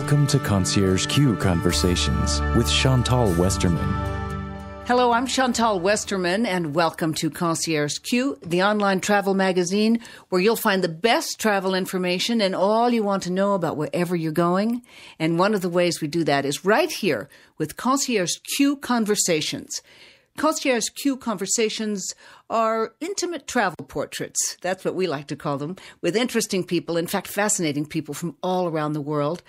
Welcome to ConciergeQ Conversations with Chantal Westerman. Hello, I'm Chantal Westerman, and welcome to ConciergeQ, the online travel magazine where you'll find the best travel information and all you want to know about wherever you're going. And one of the ways we do that is right here with ConciergeQ Conversations. ConciergeQ Conversations are intimate travel portraits. That's what we like to call them, with interesting people, in fact, fascinating people from all around the world,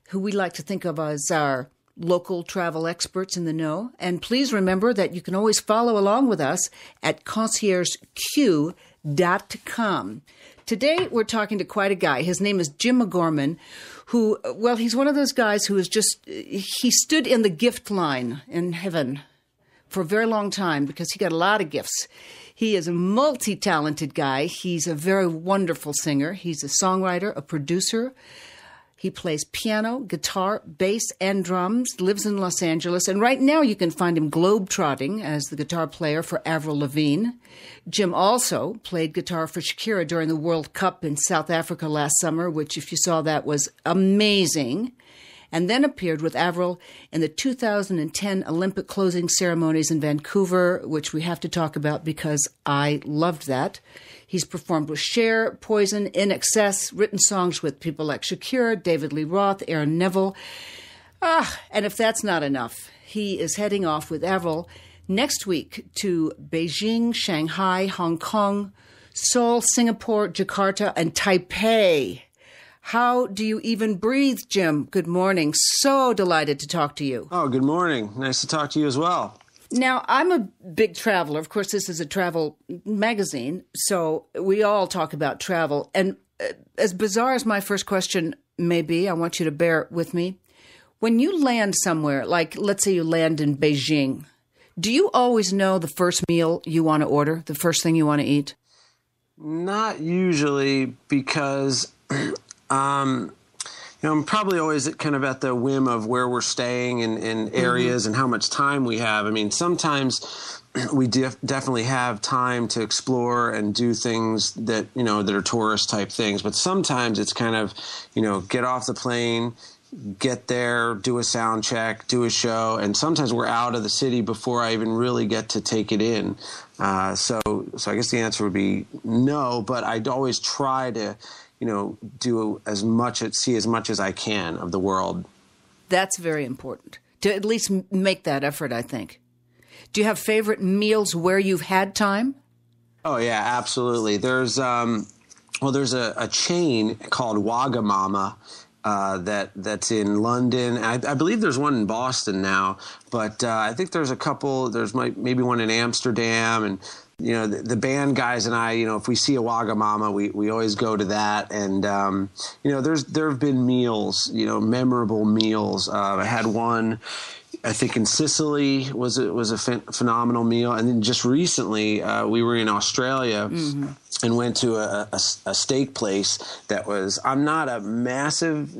who we like to think of as our local travel experts in the know. And please remember that you can always follow along with us at ConciergeQ.com. Today, we're talking to quite a guy. His name is Jim McGorman, who, well, he's one of those guys who is he stood in the gift line in heaven for a very long time because he got a lot of gifts. He is a multi-talented guy. He's a very wonderful singer. He's a songwriter, a producer. He plays piano, guitar, bass, and drums, lives in Los Angeles, and right now you can find him globe-trotting as the guitar player for Avril Lavigne. Jim also played guitar for Shakira during the World Cup in South Africa last summer, which, if you saw that, was amazing, and then appeared with Avril in the 2010 Olympic closing ceremonies in Vancouver, which we have to talk about because I loved that. He's performed with Cher, Poison, INXS, written songs with people like Shakira, David Lee Roth, Aaron Neville. And if that's not enough, he is heading off with Avril next week to Beijing, Shanghai, Hong Kong, Seoul, Singapore, Jakarta, and Taipei. How do you even breathe, Jim? Good morning. So delighted to talk to you. Oh, good morning. Nice to talk to you as well. Now, I'm a big traveler. Of course, this is a travel magazine, so we all talk about travel. And as bizarre as my first question may be, I want you to bear with me. When you land somewhere, like let's say you land in Beijing, do you always know the first meal you want to order, the first thing you want to eat? Not usually, because I'm probably always kind of at the whim of where we're staying and areas and how much time we have. I mean, sometimes we definitely have time to explore and do things that, that are tourist type things. But sometimes it's kind of, get off the plane, get there, do a sound check, do a show. And sometimes we're out of the city before I even really get to take it in. So I guess the answer would be no, but I'd always try to do see as much as I can of the world. That's very important, to at least make that effort, I think. Do you have favorite meals where you've had time? Oh, yeah, absolutely. There's a chain called Wagamama that's in London. I believe there's one in Boston now, but I think there's a couple. There's maybe one in Amsterdam, and the band guys and I, if we see a Wagamama, we always go to that. And, there have been meals, memorable meals. I had one, I think in Sicily was a phenomenal meal. And then just recently, we were in Australia and went to a steak place that was, I'm not a massive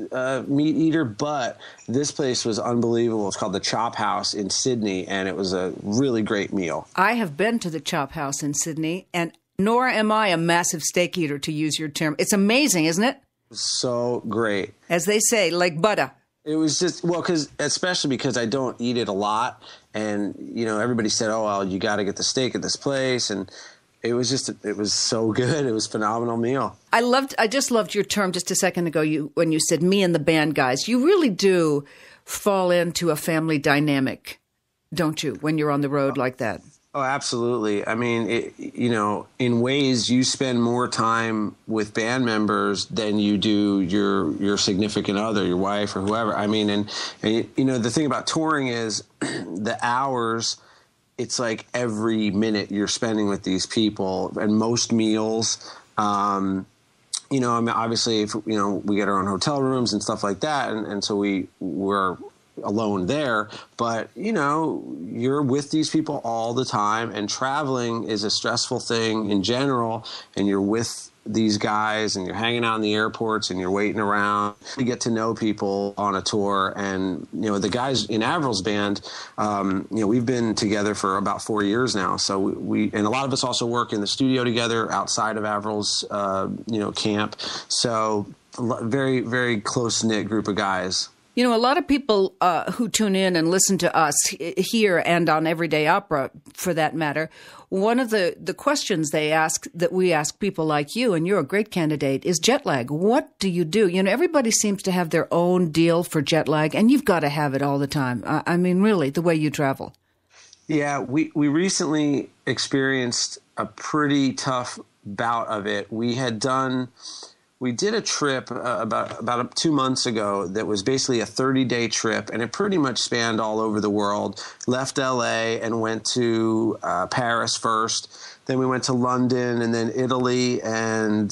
meat eater, but this place was unbelievable. It's called the Chop House in Sydney, and it was a really great meal. I have been to the Chop House in Sydney, and nor am I a massive steak eater, to use your term. It's amazing, isn't it? So great. As they say, like butter. It was just, especially because I don't eat it a lot. And, everybody said, oh, well, you got to get the steak at this place. And it was so good. It was a phenomenal meal. I just loved your term just a second ago when you said me and the band guys. You really do fall into a family dynamic, don't you, when you're on the road like that? Oh, absolutely. I mean, in ways you spend more time with band members than you do your significant other, your wife or whoever. I mean, and the thing about touring is the hours, it's like every minute you're spending with these people, and most meals, I mean, obviously if, we get our own hotel rooms and stuff like that. And so we're alone there, but you're with these people all the time, and traveling is a stressful thing in general, and you're with these guys and you're hanging out in the airports and you're waiting around to get to know people on a tour. And the guys in Avril's band, we've been together for about 4 years now, so we and a lot of us also work in the studio together outside of Avril's camp, so very, very close-knit group of guys. You know, a lot of people who tune in and listen to us here and on Everyday Opera, for that matter, one of the questions they ask, that we ask people like you, and you're a great candidate, is jet lag. What do you do? You know, everybody seems to have their own deal for jet lag, and you've got to have it all the time. I mean, really, the way you travel. Yeah, we recently experienced a pretty tough bout of it. We did a trip about 2 months ago that was basically a 30-day trip, and it pretty much spanned all over the world. Left L.A. and went to Paris first. Then we went to London and then Italy and,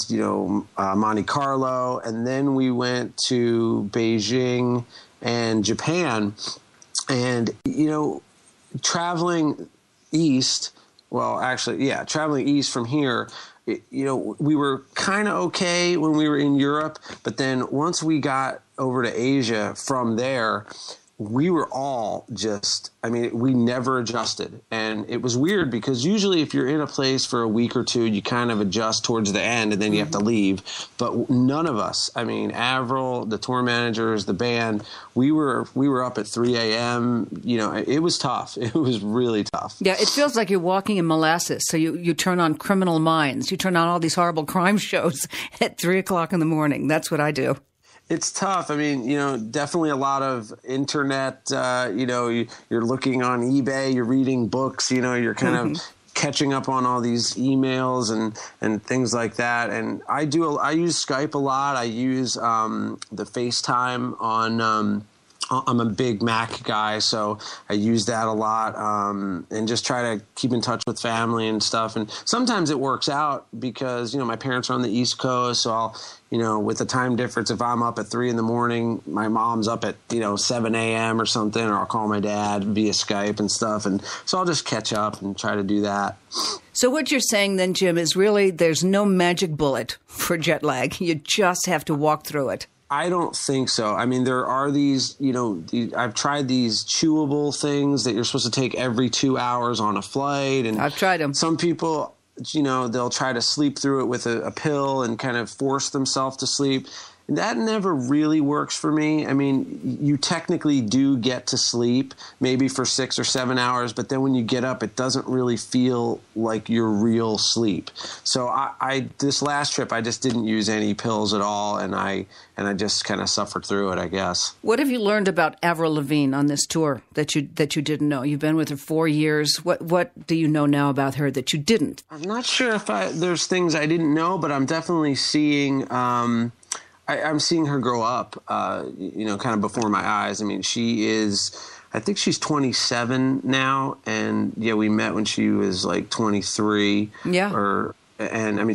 Monte Carlo. And then we went to Beijing and Japan. And, traveling east, traveling east from here, we were kind of okay when we were in Europe, but then once we got over to Asia from there, we were all we never adjusted. And it was weird because usually if you're in a place for a week or two, you kind of adjust towards the end and then you have to leave. But none of us, Avril, the tour managers, the band, we were up at 3 a.m. It was tough. It was really tough. Yeah, it feels like you're walking in molasses. So you turn on Criminal Minds. You turn on all these horrible crime shows at 3 o'clock in the morning. That's what I do. It's tough. Definitely a lot of internet, you're looking on eBay, you're reading books, you're kind of catching up on all these emails and things like that. And I use Skype a lot. I use the FaceTime on I'm a big Mac guy, so I use that a lot and just try to keep in touch with family and stuff. And sometimes it works out because, my parents are on the East Coast, so I'll, with the time difference, if I'm up at 3 in the morning, my mom's up at, 7 a.m. or something, or I'll call my dad via Skype and stuff. And so I'll just catch up and try to do that. So what you're saying then, Jim, is really there's no magic bullet for jet lag. You just have to walk through it. I don't think so. There are these, I've tried these chewable things that you're supposed to take every 2 hours on a flight. And I've tried them. Some people, they'll try to sleep through it with a pill and kind of force themselves to sleep. That never really works for me. You technically do get to sleep maybe for 6 or 7 hours, but then when you get up, it doesn't really feel like your real sleep. So I this last trip, I just didn't use any pills at all, and I just kind of suffered through it, I guess. What have you learned about Avril Lavigne on this tour that you didn't know? You've been with her 4 years. What do you know now about her that you didn't? I'm not sure if there's things I didn't know, but I'm definitely seeing. I'm seeing her grow up, kind of before my eyes. I think she's 27 now, and we met when she was like 23. Yeah.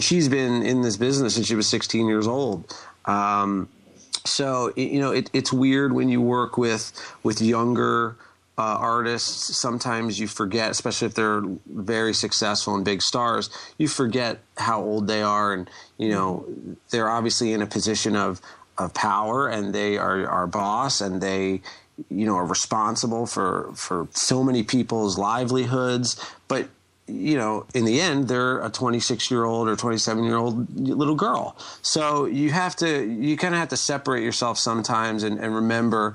She's been in this business since she was 16 years old. So it's weird when you work with younger artists. Sometimes you forget, especially if they're very successful and big stars, you forget how old they are. And, they're obviously in a position of power, and they are our boss, and they, are responsible for so many people's livelihoods. But, in the end, they're a 26-year-old or 27-year-old little girl. So you kind of have to separate yourself sometimes and remember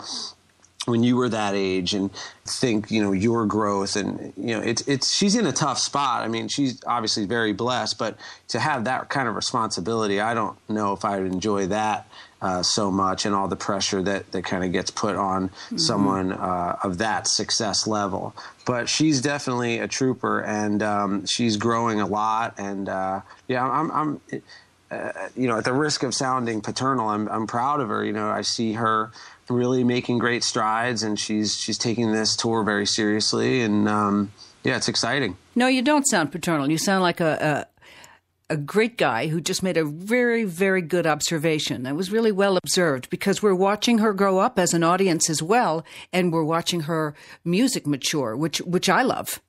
when you were that age and think, your growth. And, she's in a tough spot. She's obviously very blessed, but to have that kind of responsibility, I don't know if I would enjoy that so much, and all the pressure that kind of gets put on someone of that success level. But she's definitely a trooper, and she's growing a lot. And I'm at the risk of sounding paternal, I'm proud of her. I see her really making great strides, and she's taking this tour very seriously, and it's exciting. No, you don't sound paternal. You sound like a great guy who just made a very, very good observation. That was really well observed, because we're watching her grow up as an audience as well, and we're watching her music mature, which I love.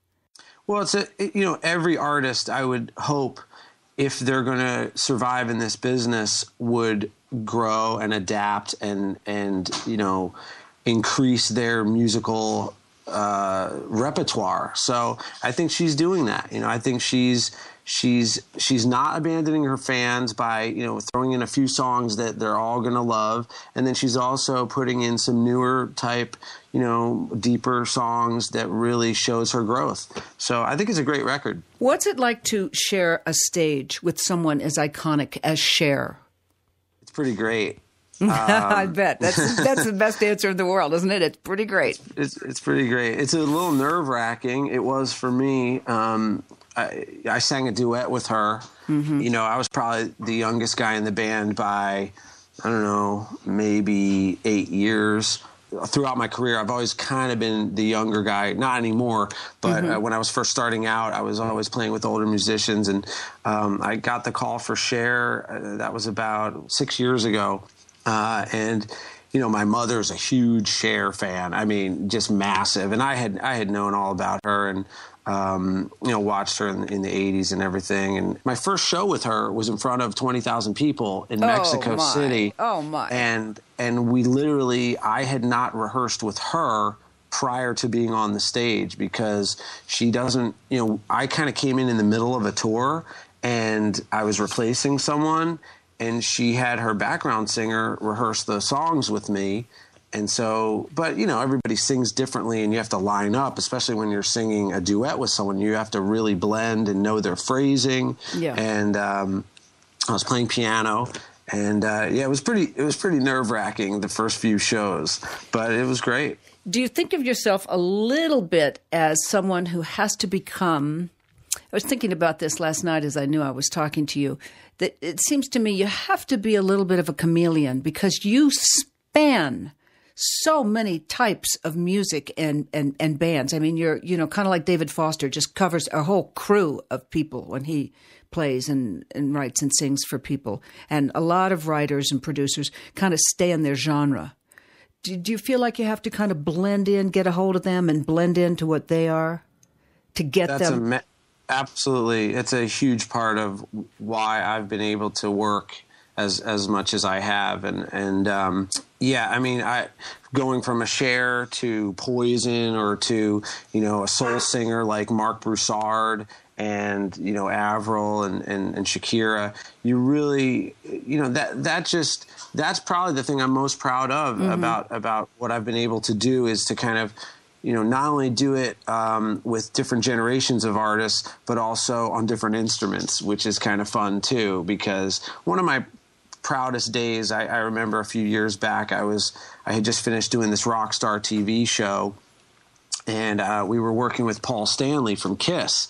Well, it's every artist, I would hope, if they're going to survive in this business, would grow and adapt and increase their musical repertoire. So I think she's doing that. I think she's she's not abandoning her fans by, throwing in a few songs that they're all going to love. And then she's also putting in some newer type, deeper songs that really shows her growth. So I think it's a great record. What's it like to share a stage with someone as iconic as Cher? It's pretty great. I bet. That's the best answer in the world, isn't it? It's pretty great. It's pretty great. It's a little nerve-wracking. It was for me. I sang a duet with her. Mm-hmm. I was probably the youngest guy in the band by, I don't know, maybe 8 years. Throughout my career, I've always kind of been the younger guy. Not anymore, but when I was first starting out, I was always playing with older musicians. And I got the call for Cher. That was about 6 years ago. And my mother's a huge Cher fan. I mean, just massive. And I had known all about her and, watched her in the 80s and everything. And my first show with her was in front of 20,000 people in Mexico City. Oh, my. And we literally, I had not rehearsed with her prior to being on the stage because she doesn't, I kind of came in the middle of a tour and I was replacing someone. And she had her background singer rehearse the songs with me. And so, but, everybody sings differently and you have to line up, especially when you're singing a duet with someone. You have to really blend and know their phrasing. Yeah. And I was playing piano. And, it was pretty nerve-wracking the first few shows. But it was great. Do you think of yourself a little bit as someone who has to become... I was thinking about this last night as I knew I was talking to you, that it seems to me you have to be a little bit of a chameleon because you span so many types of music and bands. I mean, you're, kind of like David Foster, just covers a whole crew of people when he plays and writes and sings for people. And a lot of writers and producers kind of stay in their genre. Do you feel like you have to kind of blend in, get a hold of them and blend into what they are to get them? Absolutely. It's a huge part of why I've been able to work as much as I have. And I mean, going from a Cher to Poison or to, a soul singer like Mark Broussard and, Avril and Shakira, you really, that's probably the thing I'm most proud of about what I've been able to do is to kind of, not only do it with different generations of artists, but also on different instruments, which is kind of fun too. Because one of my proudest days, I remember a few years back, I had just finished doing this Rockstar TV show, and we were working with Paul Stanley from Kiss.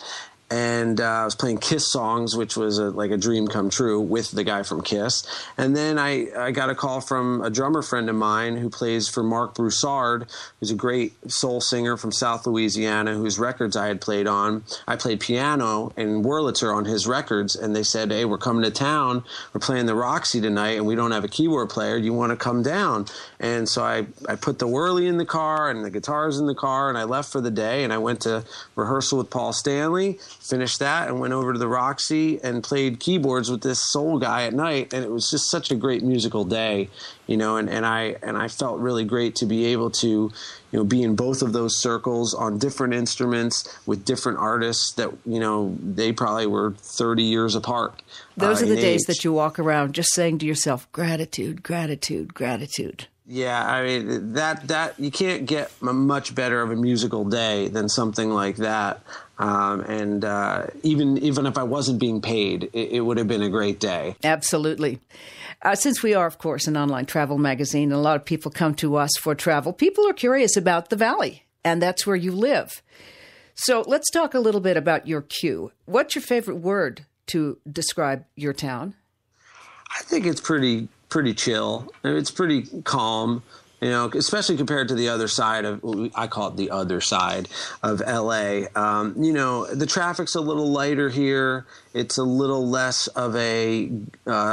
And I was playing Kiss songs, which was like a dream come true with the guy from Kiss. And then I got a call from a drummer friend of mine who plays for Mark Broussard, who's a great soul singer from South Louisiana, whose records I had played on. I played piano and Wurlitzer on his records, and they said, "Hey, we're coming to town. We're playing the Roxy tonight, and we don't have a keyboard player. Do you want to come down?" And so I put the Whirly in the car and the guitars in the car, and I left for the day, and I went to rehearsal with Paul Stanley, finished that and went over to the Roxy and played keyboards with this soul guy at night. And it was just such a great musical day, and I felt really great to be able to, be in both of those circles on different instruments with different artists that, they probably were 30 years apart. Those are the days that you walk around just saying to yourself, gratitude, gratitude, gratitude. Yeah, I mean, that you can't get much better of a musical day than something like that. And even if I wasn't being paid, it would have been a great day. Absolutely. Since we are, of course, an online travel magazine, and a lot of people come to us for travel, people are curious about the Valley, and that's where you live. So let's talk a little bit about your Q. What's your favorite word to describe your town? I think it's pretty chill. It's pretty calm, especially compared to the other side of, I call it the other side of LA. The traffic's a little lighter here. It's a little less of a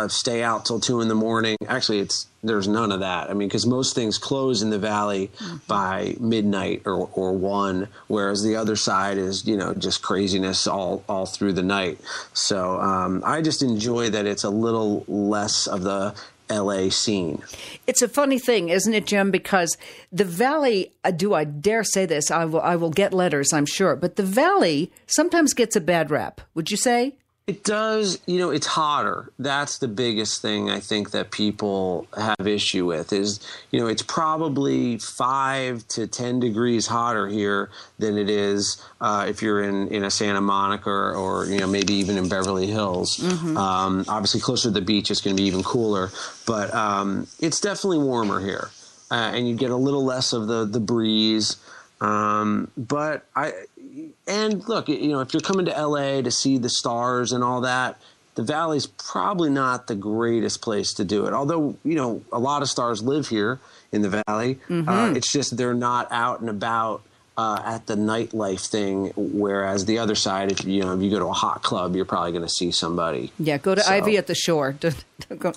stay out till 2 a.m. Actually, there's none of that. I mean, because most things close in the Valley by midnight or 1, whereas the other side is, just craziness all through the night. So I just enjoy that it's a little less of the LA scene. It's a funny thing, isn't it, Jim? Because the Valley, do I dare say this? I will get letters, I'm sure. But the Valley sometimes gets a bad rap. Would you say? It does. It's hotter. That's the biggest thing I think that people have issue with is, it's probably 5 to 10 degrees hotter here than it is if you're in a Santa Monica or maybe even in Beverly Hills. Mm-hmm. Obviously, closer to the beach, it's going to be even cooler. But it's definitely warmer here. And you get a little less of the breeze. And look, if you're coming to LA to see the stars and all that, the Valley's probably not the greatest place to do it. Although, a lot of stars live here in the Valley. Mm-hmm. It's just they're not out and about at the nightlife thing, whereas the other side, if you go to a hot club, you're probably going to see somebody. Yeah, go to Ivy at the Shore.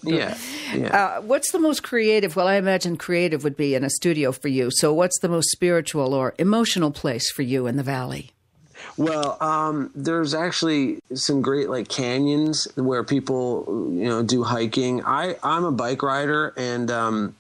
Yeah. What's the most creative? Well, I imagine creative would be in a studio for you. So what's the most spiritual or emotional place for you in the Valley? Well, there's actually some great canyons where people, do hiking. I'm a bike rider, and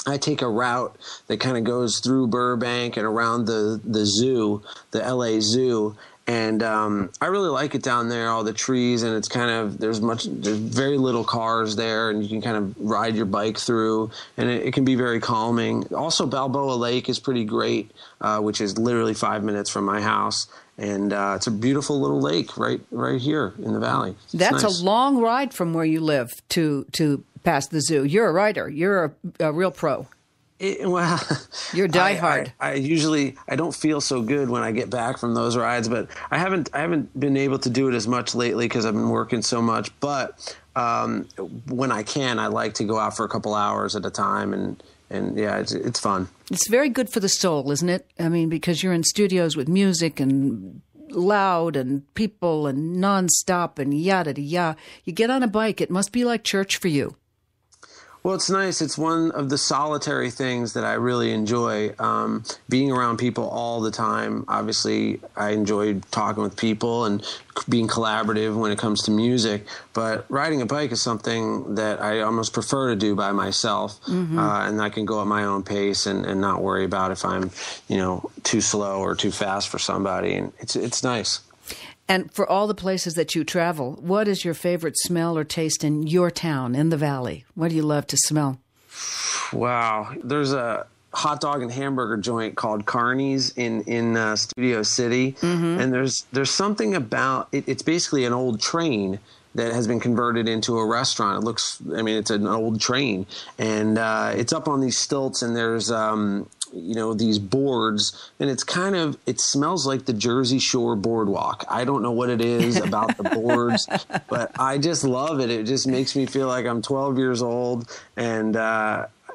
I take a route that kind of goes through Burbank and around the zoo, the LA Zoo. And I really like it down there, all the trees, and it's kind of there's very little cars there, and you can kind of ride your bike through, and it can be very calming. Also, Balboa Lake is pretty great, which is literally 5 minutes from my house, and it's a beautiful little lake right here in the Valley. That's nice. A long ride from where you live to past the zoo. You're a rider. You're a real pro. You're diehard. I don't feel so good when I get back from those rides, but I haven't been able to do it as much lately because I've been working so much. But when I can, I like to go out for a couple hours at a time, and yeah, it's fun. It's very good for the soul, isn't it? I mean, because you're in studios with music and loud and people and nonstop and yada yada. You get on a bike, it must be like church for you. Well, it's nice. It's one of the solitary things that I really enjoy, being around people all the time. Obviously, I enjoy talking with people and being collaborative when it comes to music. But riding a bike is something that I almost prefer to do by myself. Mm-hmm. And I can go at my own pace and not worry about if I'm, too slow or too fast for somebody. And it's nice. And for all the places that you travel, what is your favorite smell or taste in your town, in the Valley? What do you love to smell? Wow. There's a hot dog and hamburger joint called Carney's in Studio City. Mm-hmm. And there's something about it. It's basically an old train that has been converted into a restaurant. It's an old train. And it's up on these stilts, and there's these boards, and it smells like the Jersey Shore boardwalk. I don't know what it is about the boards, but I just love it. It just makes me feel like I'm 12 years old. And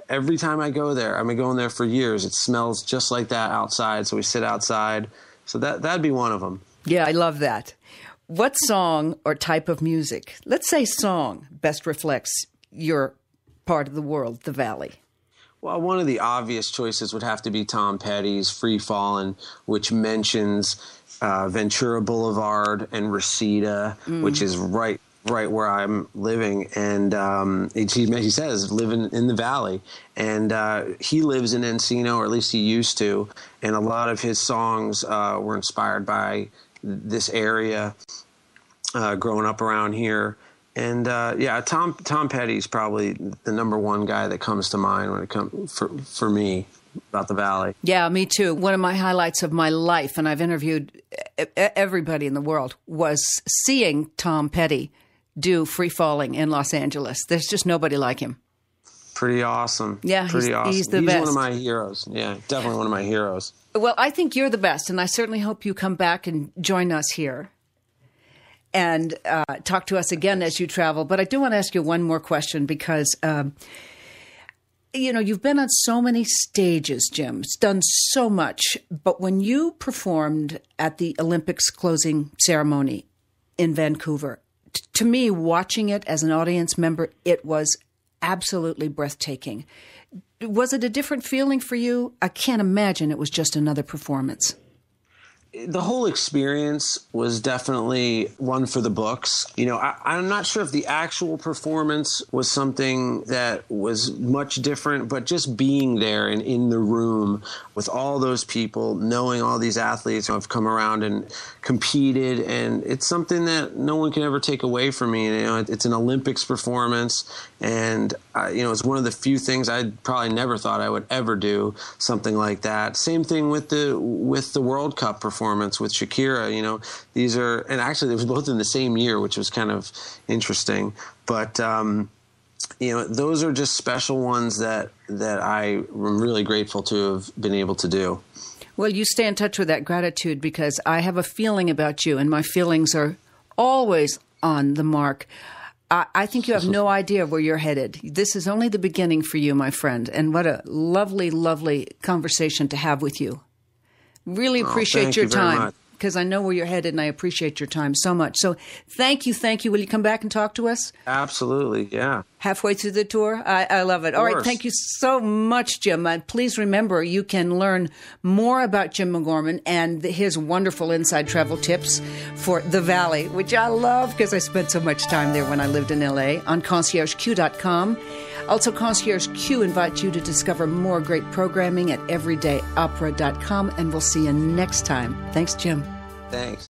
every time I go there, I've been going there for years, it smells just like that outside. So we sit outside. So that'd be one of them. Yeah, I love that. What song or type of music, let's say song, best reflects your part of the world, the Valley? Well, one of the obvious choices would have to be Tom Petty's Free Fallin', which mentions Ventura Boulevard and Reseda, which is right where I'm living. And he says living in the Valley. And he lives in Encino, or at least he used to. And a lot of his songs were inspired by this area, growing up around here. And Tom Petty's probably the number one guy that comes to mind when it comes for me about the Valley. Yeah, me too. One of my highlights of my life, and I've interviewed everybody in the world, was seeing Tom Petty do Free Falling in Los Angeles. There's just nobody like him. Pretty awesome. Yeah, awesome. He's the best. He's one of my heroes. Yeah, definitely one of my heroes. Well, I think you're the best, and I certainly hope you come back and join us here and talk to us again as you travel. But I do want to ask you one more question because, you've been on so many stages, Jim. It's done so much. But when you performed at the Olympics closing ceremony in Vancouver, to me, watching it as an audience member, it was absolutely breathtaking. Was it a different feeling for you? I can't imagine it was just another performance. the whole experience was definitely one for the books. I'm not sure if the actual performance was something that was much different, but just being there and in the room with all those people, knowing all these athletes who have come around and competed, and it's something that no one can ever take away from me. It's an Olympics performance, and it's one of the few things I probably never thought I would ever do, something like that. Same thing with the World Cup performance with Shakira. These are, and actually they was both in the same year, which was kind of interesting. But those are just special ones that I am really grateful to have been able to do. Well, you stay in touch with that gratitude, because I have a feeling about you, and my feelings are always on the mark. I think you have no idea where you're headed. This is only the beginning for you, my friend, and what a lovely, lovely conversation to have with you. Really appreciate your time, because I know where you're headed, and I appreciate your time so much. So thank you. Will you come back and talk to us? Absolutely, yeah. Halfway through the tour? I love it. All right, thank you so much, Jim. Please remember, you can learn more about Jim McGorman and his wonderful inside travel tips for the Valley, which I love because I spent so much time there when I lived in L.A., on ConciergeQ.com. Also, ConciergeQ invites you to discover more great programming at everydayopera.com, and we'll see you next time. Thanks, Jim. Thanks.